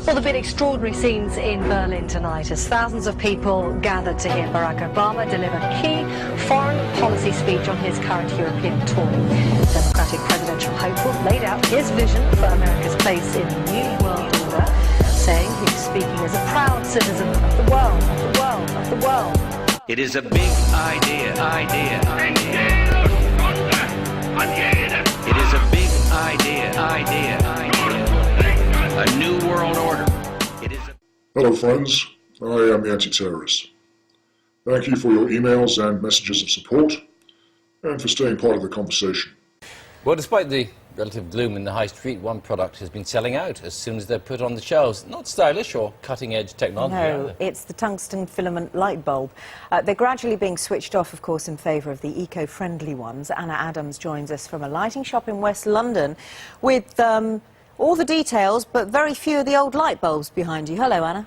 Well, there have been extraordinary scenes in Berlin tonight as thousands of people gathered to hear Barack Obama deliver key foreign policy speech on his current European tour. Democratic presidential hopeful laid out his vision for America's place in the new world order, saying he's speaking as a proud citizen of the world, of the world, of the world. It is a big idea. It is a big idea. A new world order. Hello friends, I am the Anti-Terrorist. Thank you for your emails and messages of support, and for staying part of the conversation. Well, despite the relative gloom in the high street, one product has been selling out as soon as they're put on the shelves. Not stylish or cutting-edge technology. No, it's the tungsten filament light bulb. They're gradually being switched off, of course, in favour of the eco-friendly ones. Anna Adams joins us from a lighting shop in West London with all the details, but very few of the old light bulbs behind you. Hello, Anna.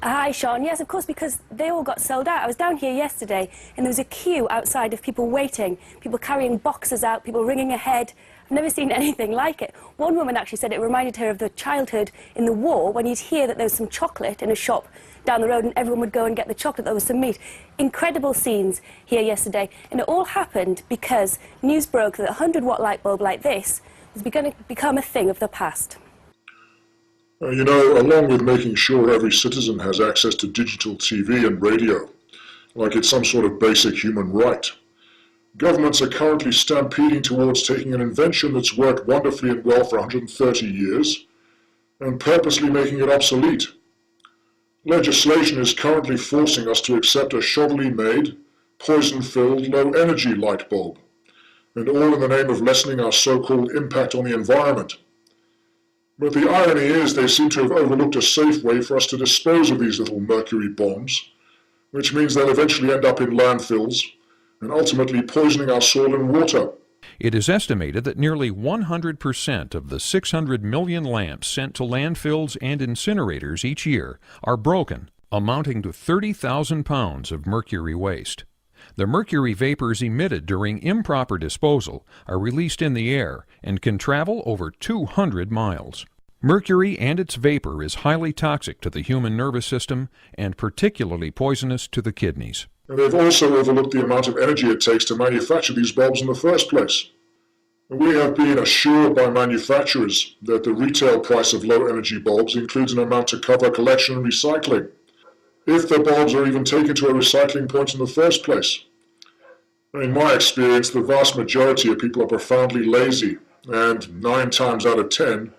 Hi, Sean. Yes, of course, because they all got sold out. I was down here yesterday, and there was a queue outside of people waiting, people carrying boxes out, people ringing ahead. I've never seen anything like it. One woman actually said it reminded her of the childhood in the war, when you'd hear that there was some chocolate in a shop down the road, and everyone would go and get the chocolate, there was some meat. Incredible scenes here yesterday, and it all happened because news broke that a 100-watt light bulb like this was going to become a thing of the past. You know, along with making sure every citizen has access to digital TV and radio, like it's some sort of basic human right, governments are currently stampeding towards taking an invention that's worked wonderfully and well for 130 years and purposely making it obsolete. Legislation is currently forcing us to accept a shoddily made, poison-filled, low-energy light bulb, and all in the name of lessening our so-called impact on the environment. But the irony is they seem to have overlooked a safe way for us to dispose of these little mercury bombs, which means they'll eventually end up in landfills and ultimately poisoning our soil and water. It is estimated that nearly 100% of the 600 million lamps sent to landfills and incinerators each year are broken, amounting to 30,000 pounds of mercury waste. The mercury vapors emitted during improper disposal are released in the air and can travel over 200 miles. Mercury and its vapor is highly toxic to the human nervous system and particularly poisonous to the kidneys. And they've also overlooked the amount of energy it takes to manufacture these bulbs in the first place. We have been assured by manufacturers that the retail price of low-energy bulbs includes an amount to cover collection and recycling, if the bulbs are even taken to a recycling point in the first place. In my experience, the vast majority of people are profoundly lazy, and 9 times out of 10,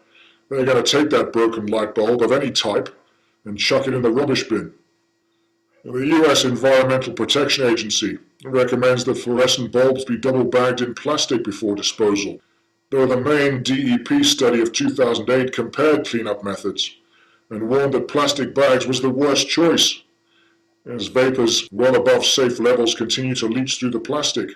they're going to take that broken light bulb of any type and chuck it in the rubbish bin. The US Environmental Protection Agency recommends that fluorescent bulbs be double-bagged in plastic before disposal, though the main DEP study of 2008 compared cleanup methods and warned that plastic bags was the worst choice, as vapors well above safe levels continue to leach through the plastic.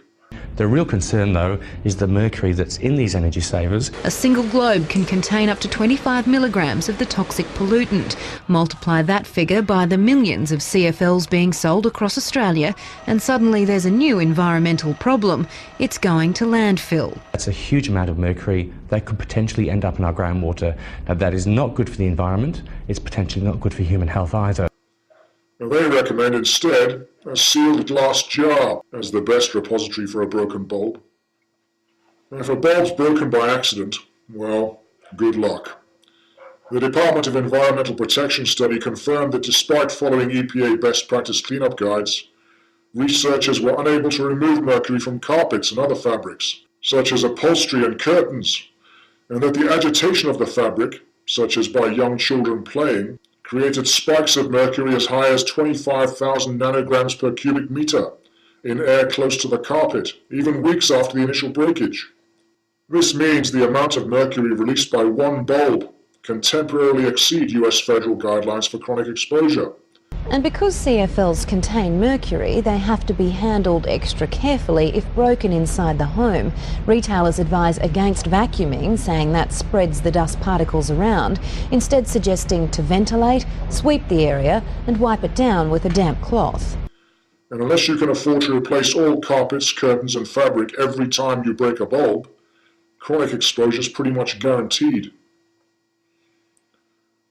The real concern, though, is the mercury that's in these energy savers. A single globe can contain up to 25 milligrams of the toxic pollutant. Multiply that figure by the millions of CFLs being sold across Australia, and suddenly there's a new environmental problem. It's going to landfill. That's a huge amount of mercury that could potentially end up in our groundwater. Now, that is not good for the environment. It's potentially not good for human health either. They recommend instead a sealed glass jar as the best repository for a broken bulb. If a bulb's broken by accident, well, good luck. The Department of Environmental Protection study confirmed that despite following EPA best practice cleanup guides, researchers were unable to remove mercury from carpets and other fabrics, such as upholstery and curtains, and that the agitation of the fabric, such as by young children playing, created spikes of mercury as high as 25,000 nanograms per cubic meter in air close to the carpet, even weeks after the initial breakage. This means the amount of mercury released by one bulb can temporarily exceed US federal guidelines for chronic exposure. And because CFLs contain mercury, they have to be handled extra carefully if broken inside the home. Retailers advise against vacuuming, saying that spreads the dust particles around, instead suggesting to ventilate, sweep the area and wipe it down with a damp cloth. And unless you can afford to replace all carpets, curtains and fabric every time you break a bulb, chronic exposure is pretty much guaranteed.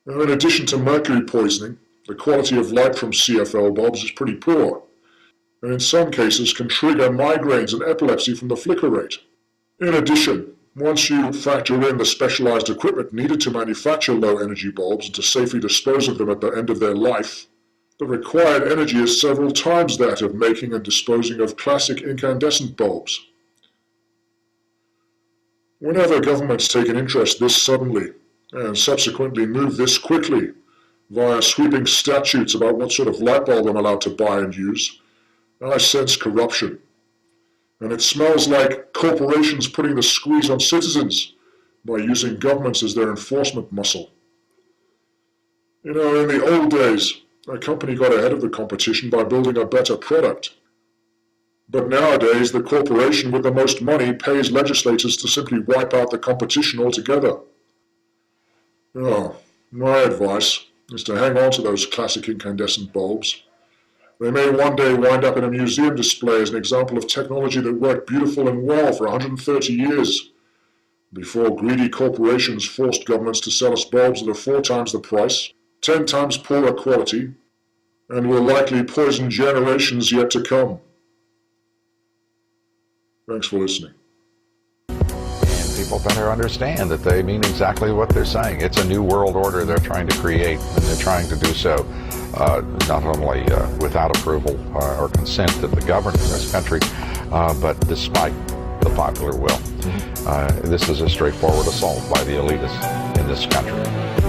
Now, in addition to mercury poisoning, the quality of light from CFL bulbs is pretty poor, and in some cases can trigger migraines and epilepsy from the flicker rate. In addition, once you factor in the specialized equipment needed to manufacture low-energy bulbs and to safely dispose of them at the end of their life, the required energy is several times that of making and disposing of classic incandescent bulbs. Whenever governments take an interest this suddenly, and subsequently move this quickly, via sweeping statutes about what sort of light bulb I'm allowed to buy and use, I sense corruption. And it smells like corporations putting the squeeze on citizens by using governments as their enforcement muscle. You know, in the old days, a company got ahead of the competition by building a better product. But nowadays, the corporation with the most money pays legislators to simply wipe out the competition altogether. Oh, my advice is to hang on to those classic incandescent bulbs. They may one day wind up in a museum display as an example of technology that worked beautiful and well for 130 years, before greedy corporations forced governments to sell us bulbs that are 4 times the price, 10 times poorer quality, and will likely poison generations yet to come. Thanks for listening. And people better understand that they mean exactly what they're saying. It's a new world order they're trying to create, and they're trying to do so not only without approval or consent of the government in this country, but despite the popular will. This is a straightforward assault by the elitists in this country.